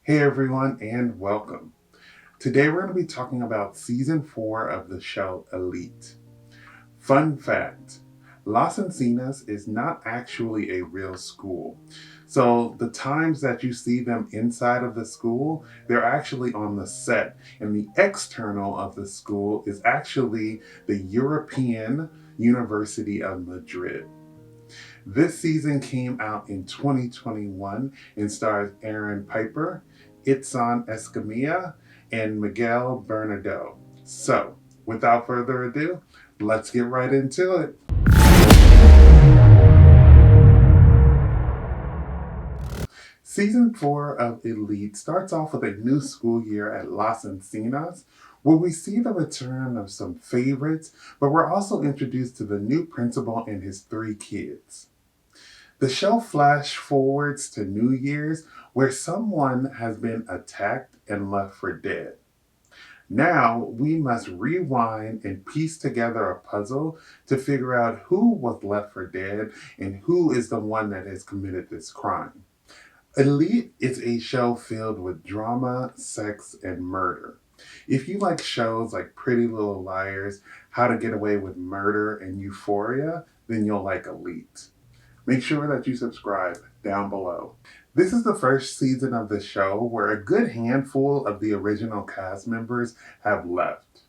Hey everyone, and welcome. Today we're going to be talking about season 4 of the show Elite. Fun fact: Las Encinas is not actually a real school. So the times that you see them inside of the school, they're actually on the set. And the external of the school is actually the European University of Madrid. This season came out in 2021 and stars Aaron Piper, Itzan Escamilla, and Miguel Bernardeau. So, without further ado, let's get right into it. Season 4 of Elite starts off with a new school year at Las Encinas, where we see the return of some favorites, but we're also introduced to the new principal and his 3 kids. The show flash forwards to New Year's, where someone has been attacked and left for dead. Now we must rewind and piece together a puzzle to figure out who was left for dead and who is the one that has committed this crime. Elite is a show filled with drama, sex, and murder. If you like shows like Pretty Little Liars, How to Get Away with Murder, and Euphoria, then you'll like Elite. Make sure that you subscribe down below. This is the first season of the show where a good handful of the original cast members have left.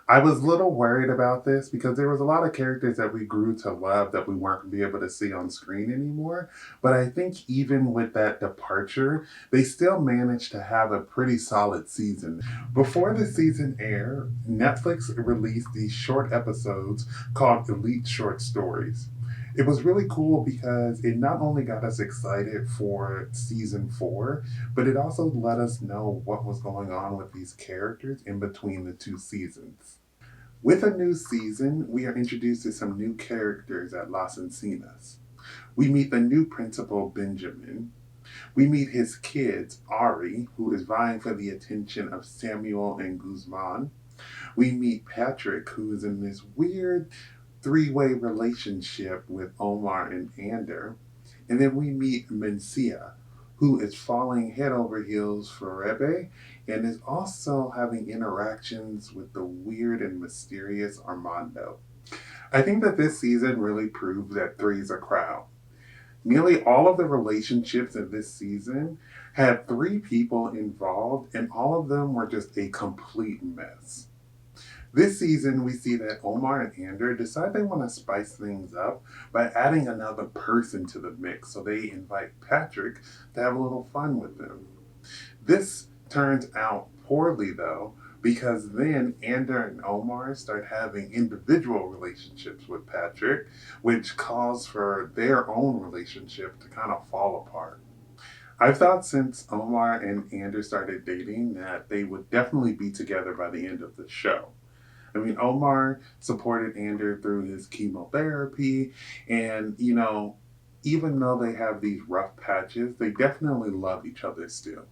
I was a little worried about this because there was a lot of characters that we grew to love that we weren't going to be able to see on screen anymore. But I think even with that departure, they still managed to have a pretty solid season. Before the season aired, Netflix released these short episodes called Elite Short Stories. It was really cool because it not only got us excited for season 4, but it also let us know what was going on with these characters in between the 2 seasons. With a new season, we are introduced to some new characters at Las Encinas. We meet the new principal, Benjamin. We meet his kids, Ari, who is vying for the attention of Samuel and Guzman. We meet Patrick, who is in this weird 3-way relationship with Omar and Ander. And then we meet Mencia, who is falling head over heels for Rebe and is also having interactions with the weird and mysterious Armando. I think that this season really proved that three's a crowd. Nearly all of the relationships in this season had 3 people involved, and all of them were just a complete mess. This season, we see that Omar and Ander decide they want to spice things up by adding another person to the mix, so they invite Patrick to have a little fun with them. This turns out poorly, though, because then Ander and Omar start having individual relationships with Patrick, which calls for their own relationship to kind of fall apart. I've thought since Omar and Ander started dating that they would definitely be together by the end of the show. I mean, Omar supported Ander through his chemotherapy, and even though they have these rough patches, they definitely love each other still.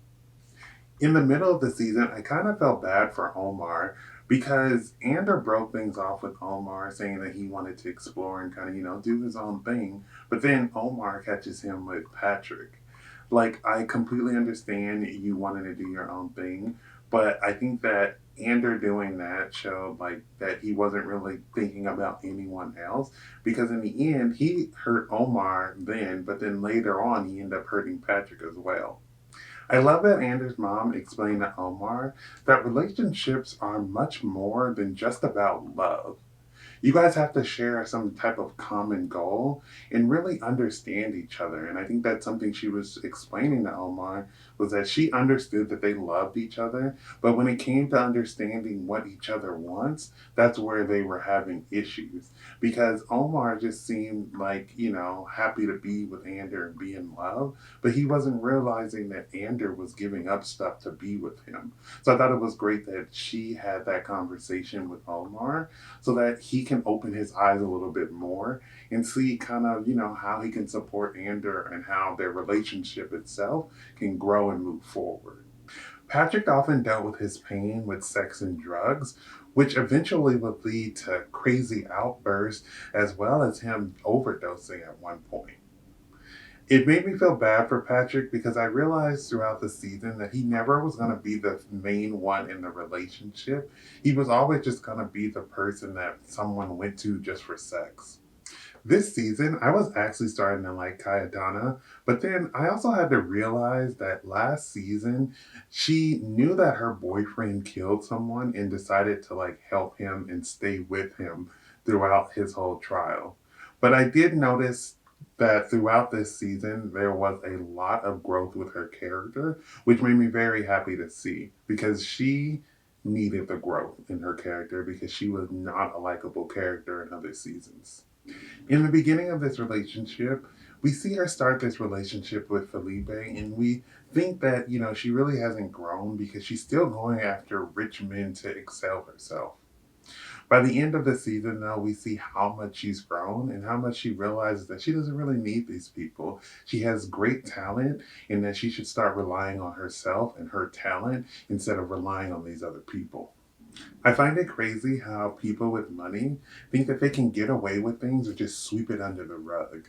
In the middle of the season, I kind of felt bad for Omar because Ander broke things off with Omar, saying that he wanted to explore and kind of, do his own thing. But then Omar catches him with Patrick. Like, I completely understand you wanting to do your own thing, but I think that Ander doing that showed like that he wasn't really thinking about anyone else because in the end he hurt Omar then, but then later on he ended up hurting Patrick as well. I love that Anders' mom explained to Omar that relationships are much more than just about love. You guys have to share some type of common goal and really understand each other. And I think that's something she was explaining to Omar was that she understood that they loved each other, but when it came to understanding what each other wants, that's where they were having issues. Because Omar just seemed like, happy to be with Ander and be in love, but he wasn't realizing that Ander was giving up stuff to be with him. So I thought it was great that she had that conversation with Omar so that he can open his eyes a little bit more and see kind of, how he can support Ander and how their relationship itself can grow and move forward. Patrick often dealt with his pain with sex and drugs, which eventually would lead to crazy outbursts as well as him overdosing at one point. It made me feel bad for Patrick because I realized throughout the season that he never was going to be the main one in the relationship. He was always just going to be the person that someone went to just for sex. This season, I was actually starting to like Cayetana, but then I also had to realize that last season, she knew that her boyfriend killed someone and decided to like help him and stay with him throughout his whole trial. But I did notice that throughout this season, there was a lot of growth with her character, which made me very happy to see because she needed the growth in her character because she was not a likable character in other seasons. In the beginning of this relationship, we see her start this relationship with Felipe, and we think that, she really hasn't grown because she's still going after rich men to excel herself. By the end of the season, though, we see how much she's grown and how much she realizes that she doesn't really need these people. She has great talent, and that she should start relying on herself and her talent instead of relying on these other people. I find it crazy how people with money think that they can get away with things or just sweep it under the rug.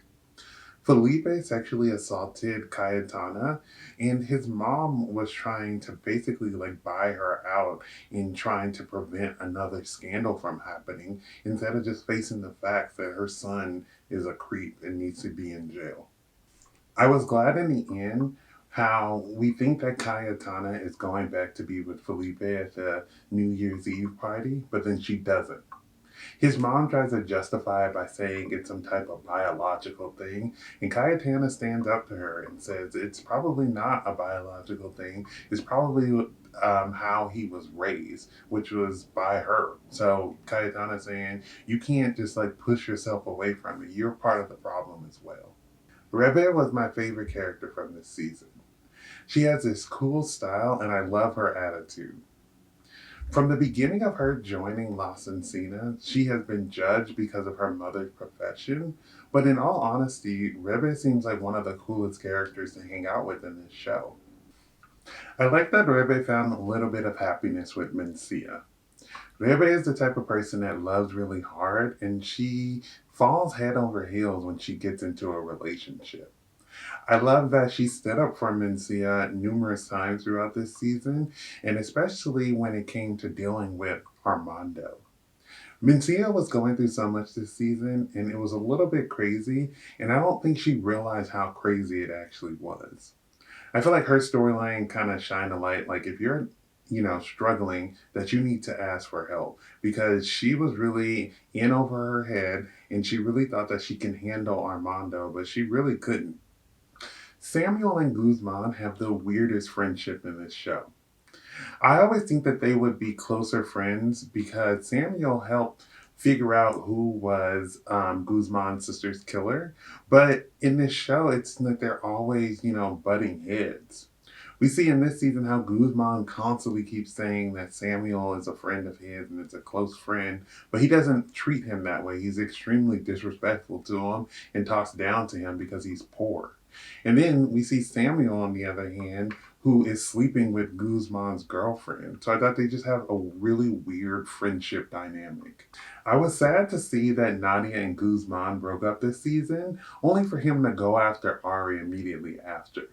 Felipe sexually assaulted Cayetana, and his mom was trying to basically like buy her out in trying to prevent another scandal from happening instead of just facing the fact that her son is a creep and needs to be in jail. I was glad in the end how we think that Cayetana is going back to be with Felipe at the New Year's Eve party, but then she doesn't. His mom tries to justify it by saying it's some type of biological thing, and Cayetana stands up to her and says it's probably not a biological thing. It's probably how he was raised, which was by her. So Cayetana saying you can't just like push yourself away from it. You're part of the problem as well. Rebe was my favorite character from this season. She has this cool style, and I love her attitude. From the beginning of her joining Las Encinas, she has been judged because of her mother's profession, but in all honesty, Rebe seems like one of the coolest characters to hang out with in this show. I like that Rebe found a little bit of happiness with Mencia. Rebe is the type of person that loves really hard, and she falls head over heels when she gets into a relationship. I love that she stood up for Mencia numerous times throughout this season, and especially when it came to dealing with Armando. Mencia was going through so much this season, and it was a little bit crazy, and I don't think she realized how crazy it actually was. I feel like her storyline kind of shined a light, like if you're struggling, that you need to ask for help because she was really in over her head and she really thought that she can handle Armando, but she really couldn't. Samuel and Guzman have the weirdest friendship in this show. I always think that they would be closer friends because Samuel helped figure out who was Guzman's sister's killer. But in this show, it's like they're always, butting heads. We see in this season how Guzman constantly keeps saying that Samuel is a friend of his and it's a close friend, but he doesn't treat him that way. He's extremely disrespectful to him and talks down to him because he's poor. And then we see Samuel, on the other hand, who is sleeping with Guzman's girlfriend. So I thought they just have a really weird friendship dynamic. I was sad to see that Nadia and Guzman broke up this season, only for him to go after Ari immediately after.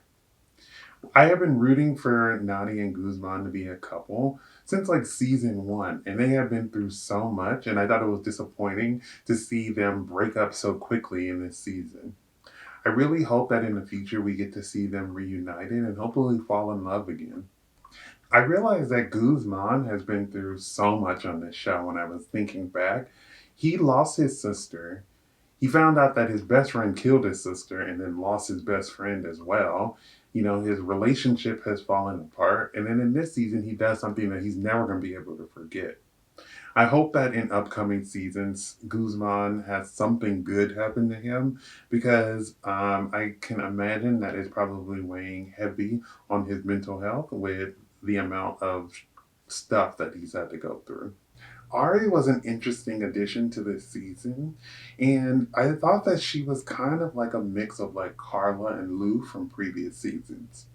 I have been rooting for Nadia and Guzman to be a couple since like season one, and they have been through so much, and I thought it was disappointing to see them break up so quickly in this season. I really hope that in the future we get to see them reunited and hopefully fall in love again. I realized that Guzman has been through so much on this show when I was thinking back. He lost his sister. He found out that his best friend killed his sister and then lost his best friend as well. His relationship has fallen apart. And then in this season, he does something that he's never going to be able to forget. I hope that in upcoming seasons, Guzman has something good happen to him because I can imagine that it's probably weighing heavy on his mental health with the amount of stuff that he's had to go through. Ari was an interesting addition to this season, and I thought that she was kind of like a mix of like Carla and Lou from previous seasons.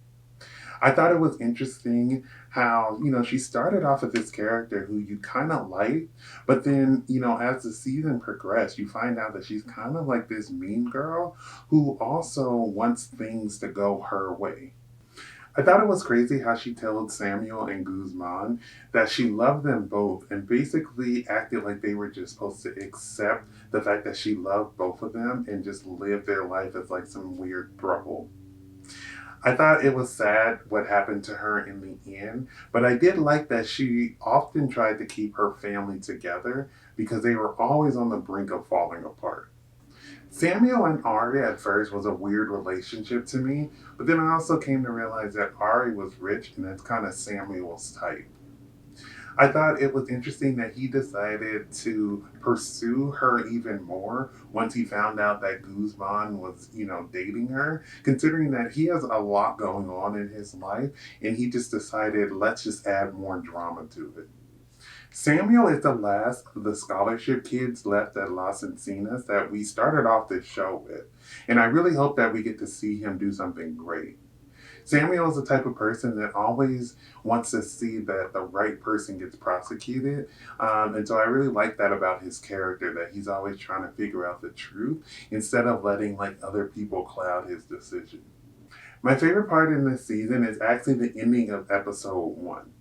I thought it was interesting how, she started off with this character who you kind of like, but then, as the season progressed, you find out that she's kind of like this mean girl who also wants things to go her way. I thought it was crazy how she told Samuel and Guzman that she loved them both and basically acted like they were just supposed to accept the fact that she loved both of them and just live their life as like some weird throuple. I thought it was sad what happened to her in the end, but I did like that she often tried to keep her family together because they were always on the brink of falling apart. Samuel and Ari at first was a weird relationship to me, but then I also came to realize that Ari was rich and that's kind of Samuel's type. I thought it was interesting that he decided to pursue her even more once he found out that Guzman was, dating her, considering that he has a lot going on in his life, and he just decided, let's just add more drama to it. Samuel is the last of the scholarship kids left at Las Encinas that we started off this show with, and I really hope that we get to see him do something great. Samuel is the type of person that always wants to see that the right person gets prosecuted. And so I really like that about his character, that he's always trying to figure out the truth instead of letting like other people cloud his decision. My favorite part in this season is actually the ending of episode 1.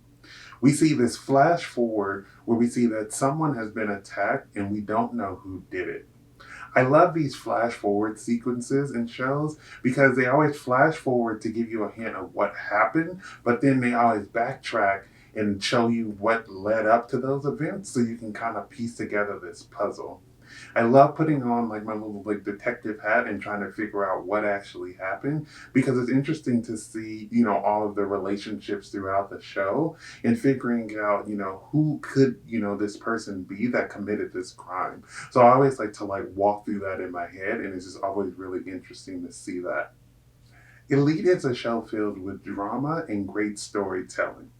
We see this flash forward where we see that someone has been attacked and we don't know who did it. I love these flash forward sequences in shows because they always flash forward to give you a hint of what happened, but then they always backtrack and show you what led up to those events so you can kind of piece together this puzzle. I love putting on like my little like detective hat and trying to figure out what actually happened because it's interesting to see, all of the relationships throughout the show and figuring out, who could, this person be that committed this crime. So I always like to like walk through that in my head and it's just always really interesting to see that. Elite is a show filled with drama and great storytelling.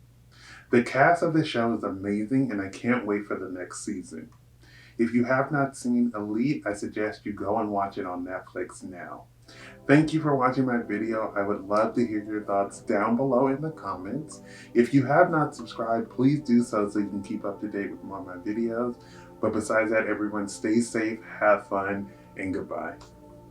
The cast of the show is amazing and I can't wait for the next season. If you have not seen Elite, I suggest you go and watch it on Netflix now. Thank you for watching my video. I would love to hear your thoughts down below in the comments. If you have not subscribed, please do so you can keep up to date with more of my videos. But besides that, everyone stay safe, have fun, and goodbye.